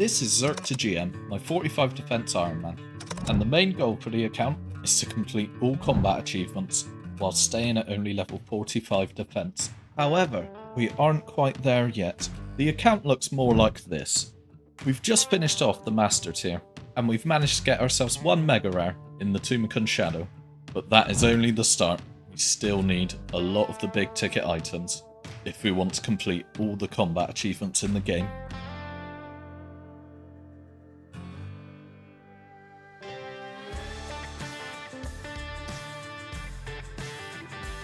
This is Zerker To GM, my 45 defense Ironman, and the main goal for the account is to complete all combat achievements while staying at only level 45 defense. However, we aren't quite there yet. The account looks more like this. We've just finished off the master tier, and we've managed to get ourselves one megarare in the Tumikun Shadow, but that is only the start. We still need a lot of the big ticket items if we want to complete all the combat achievements in the game.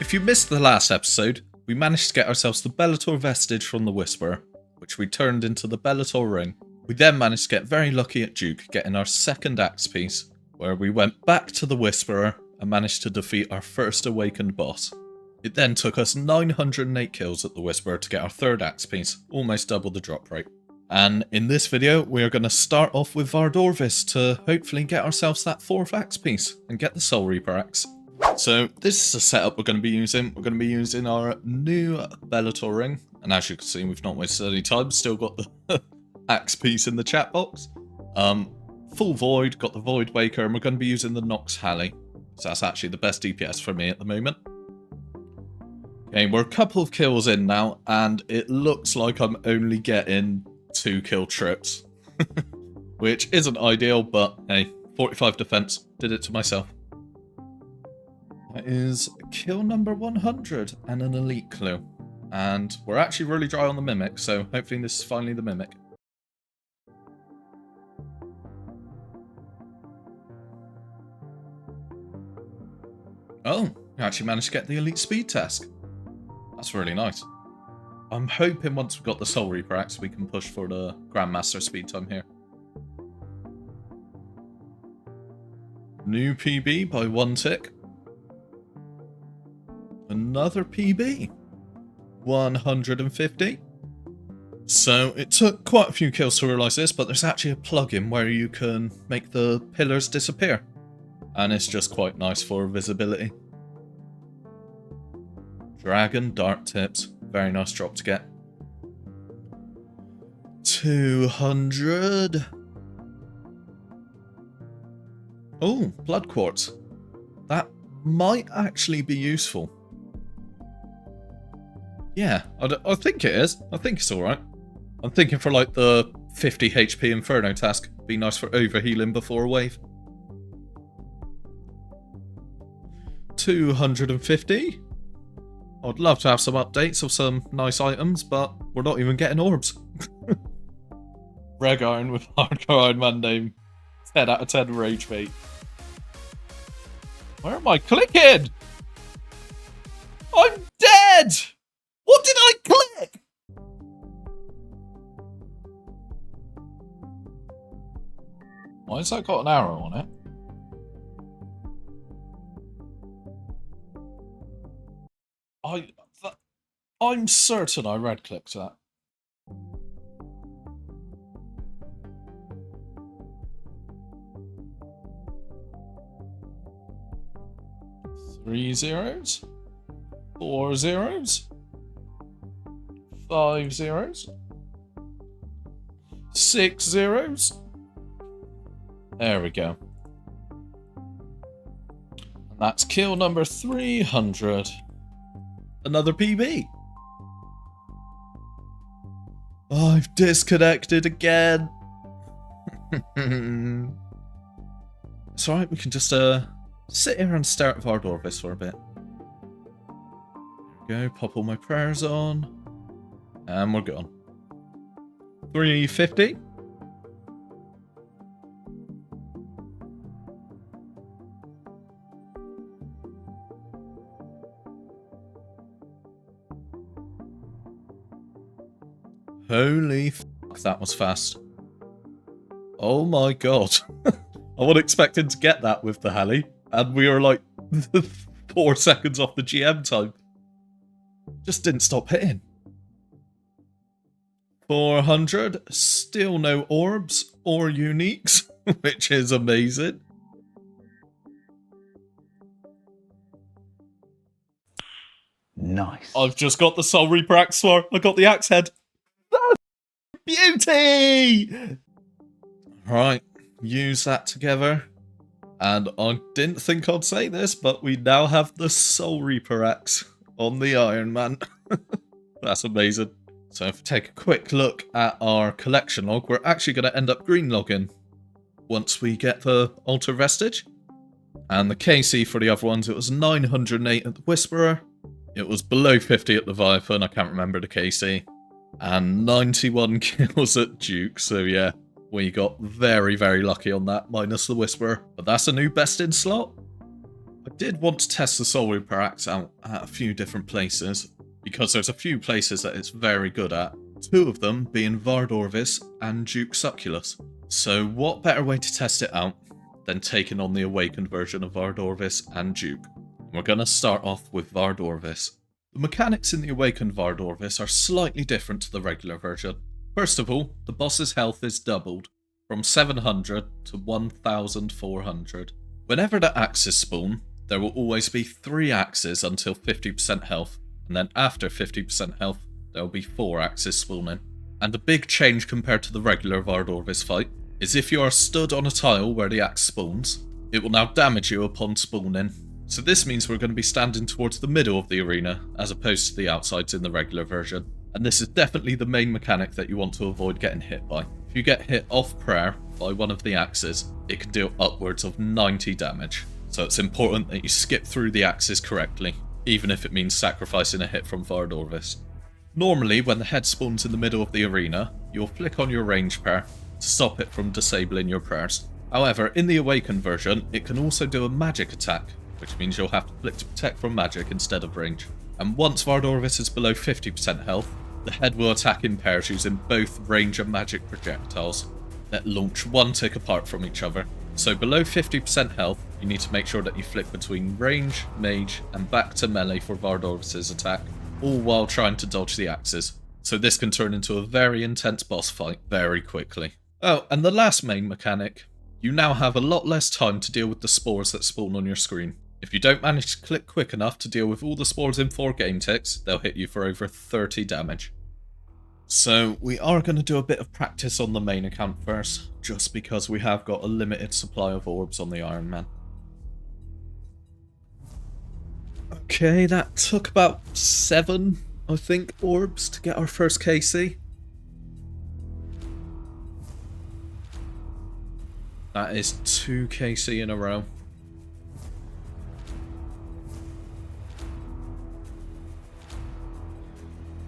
If you missed the last episode, we managed to get ourselves the Bellator vestige from the Whisperer, which we turned into the Bellator ring. We then managed to get very lucky at Duke, getting our second axe piece, where we went back to the Whisperer and managed to defeat our first awakened boss. It then took us 908 kills at the Whisperer to get our third axe piece, almost double the drop rate. And in this video, we are going to start off with Vardorvis to hopefully get ourselves that fourth axe piece and get the Soul Reaper axe. So this is the setup we're going to be using. We're going to be using our new Bellator ring. And as you can see, we've not wasted any time. Still got the axe piece in the chat box. Full Void, got the Void Waker, and we're going to be using the Nox Halley. So that's actually the best DPS for me at the moment. Okay, we're a couple of kills in now, and it looks like I'm only getting 2 kill trips. Which isn't ideal, but hey, 45 defense, did it to myself. That is kill number 100 and an elite clue. And we're actually really dry on the Mimic, so hopefully this is finally the Mimic. Oh, we actually managed to get the elite speed task. That's really nice. I'm hoping once we've got the Soul Reaper axe, we can push for the Grandmaster speed time here. New PB by 1 tick. Another PB. 150. So it took quite a few kills to realise this, but there's actually a plugin where you can make the pillars disappear. And it's just quite nice for visibility. Dragon Dart Tips. Very nice drop to get. 200. Oh, Blood Quartz. That might actually be useful. Yeah, I think it is. I think it's alright. I'm thinking for like the 50 HP Inferno task. Be nice for overhealing before a wave. 250. I'd love to have some updates of some nice items, but we're not even getting orbs. Reg Iron with hardcore Ironman name. 10 out of 10 rage bait. Where am I clicking? I'm dead! What did I click? Why has that got an arrow on it? I'm certain I red-clicked that. Three zeros? 4 zeros? 5 zeros? 6 zeros? There we go. And that's kill number 300. Another PB. Oh, I've disconnected again. It's alright, we can just sit here and stare at Vardorvis for a bit. There we go, pop all my prayers on. And we're gone. 350. Holy fuck, that was fast. Oh my god. I wasn't expecting to get that with the Halley, and we were like 4 seconds off the GM time. Just didn't stop hitting. 400, still no orbs or uniques, which is amazing. Nice. I've just got the Soul Reaper axe sword. I got the axe head. Beauty! Right, use that together. And I didn't think I'd say this, but we now have the Soul Reaper axe on the Iron Man. That's amazing. So if we take a quick look at our collection log, we're actually going to end up green logging once we get the Altar Vestige. And the KC for the other ones, it was 908 at the Whisperer. It was below 50 at the Viper, and I can't remember the KC. And 91 kills at Duke, so yeah. We got very, very lucky on that, minus the Whisperer. But that's a new best in slot. I did want to test the Soul Reaper axe out at a few different places, because there's a few places that it's very good at. Two of them being Vardorvis and Duke Succulus. So what better way to test it out than taking on the awakened version of Vardorvis and Duke? We're going to start off with Vardorvis. The mechanics in the awakened Vardorvis are slightly different to the regular version. First of all, the boss's health is doubled, from 700 to 1400. Whenever the axes spawn, there will always be 3 axes until 50% health, and then after 50% health, there will be 4 axes spawning. And a big change compared to the regular Vardorvis fight is if you are stood on a tile where the axe spawns, it will now damage you upon spawning. So this means we're going to be standing towards the middle of the arena, as opposed to the outsides in the regular version. And this is definitely the main mechanic that you want to avoid getting hit by. If you get hit off prayer by one of the axes, it can deal upwards of 90 damage. So it's important that you skip through the axes correctly, even if it means sacrificing a hit from Vardorvis. Normally, when the head spawns in the middle of the arena, you'll flick on your range prayer to stop it from disabling your prayers. However, in the Awakened version, it can also do a magic attack, which means you'll have to flick to protect from magic instead of range. And once Vardorvis is below 50% health, the head will attack in pairs using both range and magic projectiles that launch 1 tick apart from each other. So below 50% health, you need to make sure that you flick between range, mage, and back to melee for Vardorvis' attack, all while trying to dodge the axes. So this can turn into a very intense boss fight very quickly. Oh, and the last main mechanic, you now have a lot less time to deal with the spores that spawn on your screen. If you don't manage to click quick enough to deal with all the spores in 4 game ticks, they'll hit you for over 30 damage. So we are going to do a bit of practice on the main account first, just because we have got a limited supply of orbs on the Iron Man. Okay, that took about 7, I think, orbs to get our first KC. That is 2 KC in a row.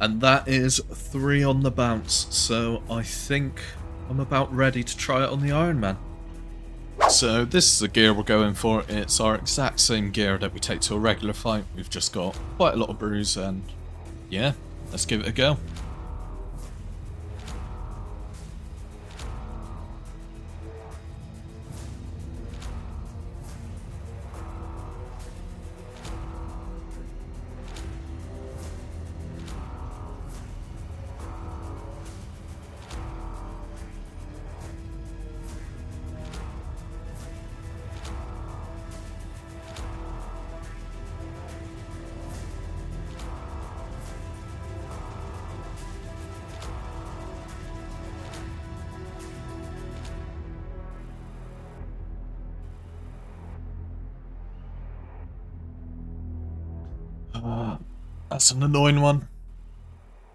And that is 3 on the bounce, so I think I'm about ready to try it on the Iron Man. So this is the gear we're going for. It's our exact same gear that we take to a regular fight. We've just got quite a lot of brews and yeah, let's give it a go. That's an annoying one.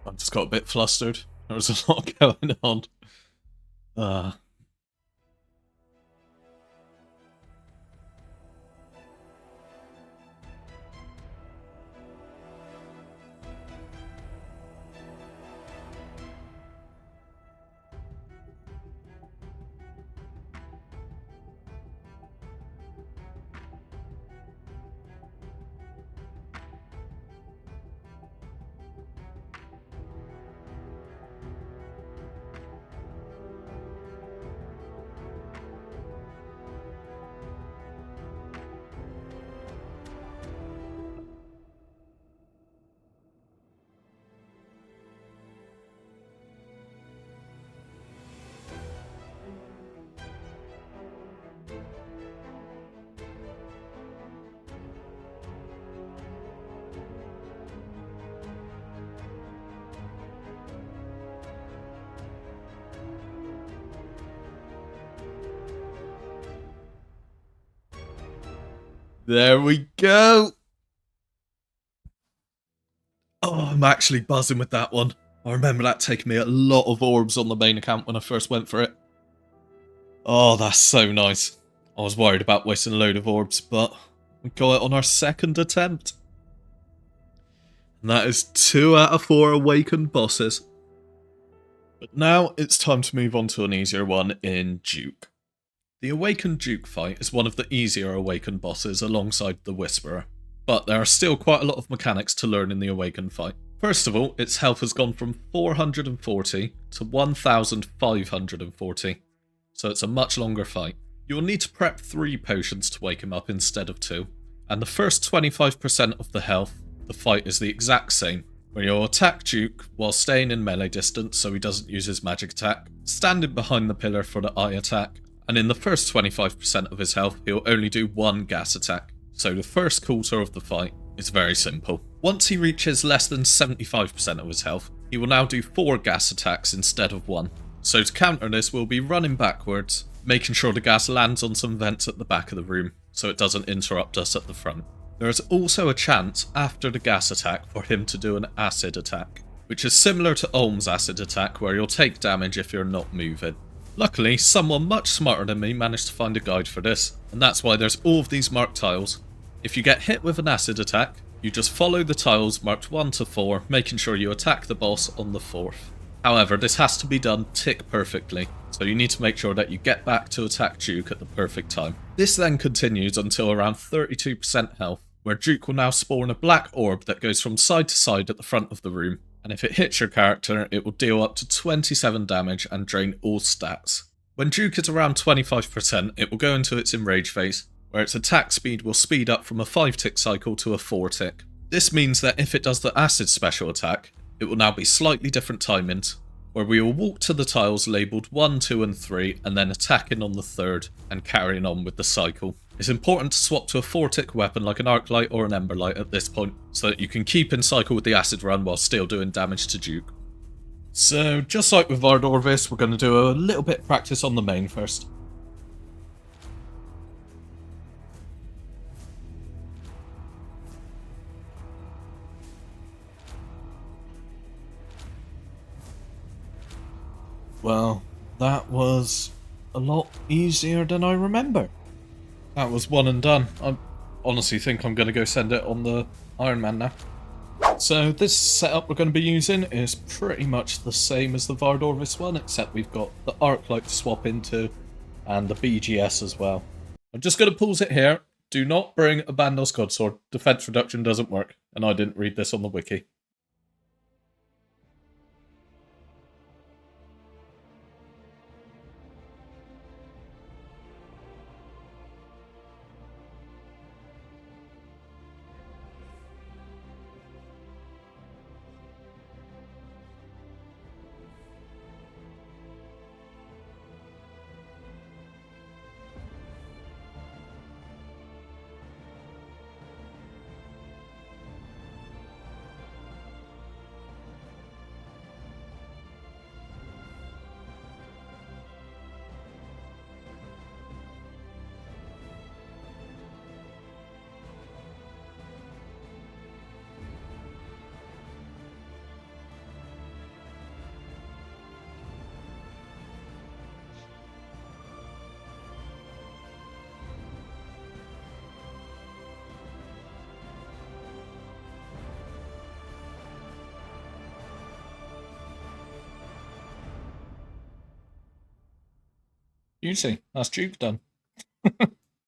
I just got a bit flustered. There was a lot going on. There we go. Oh, I'm actually buzzing with that one. I remember that taking me a lot of orbs on the main account when I first went for it. Oh, that's so nice. I was worried about wasting a load of orbs, but we got it on our second attempt. And that is 2 out of 4 awakened bosses. But now it's time to move on to an easier one in Duke. The Awakened Duke fight is one of the easier Awakened bosses alongside the Whisperer, but there are still quite a lot of mechanics to learn in the Awakened fight. First of all, its health has gone from 440 to 1540, so it's a much longer fight. You'll need to prep 3 potions to wake him up instead of 2, and the first 25% of the health, the fight is the exact same, where you'll attack Duke while staying in melee distance so he doesn't use his magic attack, standing behind the pillar for the eye attack, and in the first 25% of his health, he'll only do 1 gas attack. So the first quarter of the fight is very simple. Once he reaches less than 75% of his health, he will now do 4 gas attacks instead of 1. So to counter this, we'll be running backwards, making sure the gas lands on some vents at the back of the room, so it doesn't interrupt us at the front. There is also a chance after the gas attack for him to do an acid attack, which is similar to Olm's acid attack where you'll take damage if you're not moving. Luckily, someone much smarter than me managed to find a guide for this, and that's why there's all of these marked tiles. If you get hit with an acid attack, you just follow the tiles marked 1 to 4, making sure you attack the boss on the 4th. However, this has to be done tick perfectly, so you need to make sure that you get back to attack Duke at the perfect time. This then continues until around 32% health, where Duke will now spawn a black orb that goes from side to side at the front of the room, and if it hits your character, it will deal up to 27 damage and drain all stats. When Duke is around 25%, it will go into its enrage phase, where its attack speed will speed up from a 5-tick cycle to a 4-tick. This means that if it does the acid special attack, it will now be slightly different timings, where we will walk to the tiles labelled 1, 2 and 3 and then attacking on the 3rd and carrying on with the cycle. It's important to swap to a 4-tick weapon like an arc light or an ember light at this point, so that you can keep in cycle with the acid run while still doing damage to Duke. So just like with Vardorvis, we're going to do a little bit of practice on the main first. Well, that was a lot easier than I remember. That was one and done. I honestly think I'm going to go send it on the Ironman now. So this setup we're going to be using is pretty much the same as the Vardorvis one, except we've got the arc light to swap into and the BGS as well. I'm just going to pause it here. Do not bring a Bandos Godsword. Defense reduction doesn't work, and I didn't read this on the wiki. Easy. That's Duke done.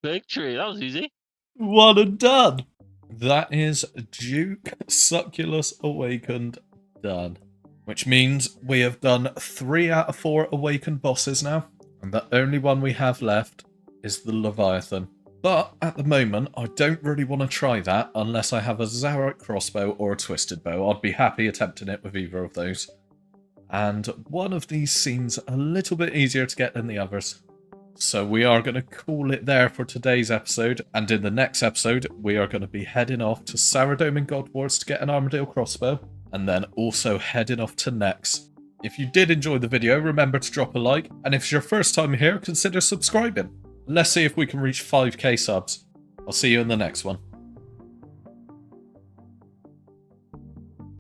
Victory, that was easy. One and done. That is Duke Succulus Awakened done. Which means we have done 3 out of 4 Awakened bosses now. And the only one we have left is the Leviathan. But at the moment, I don't really want to try that unless I have a Zerker crossbow or a Twisted Bow. I'd be happy attempting it with either of those. And one of these seems a little bit easier to get than the others. So we are going to call it there for today's episode, and in the next episode we are going to be heading off to Saradome and Godwards to get an Armadale crossbow, and then also heading off to Nex. If you did enjoy the video, remember to drop a like, and if it's your first time here, consider subscribing. Let's see if we can reach 5k subs. I'll see you in the next one.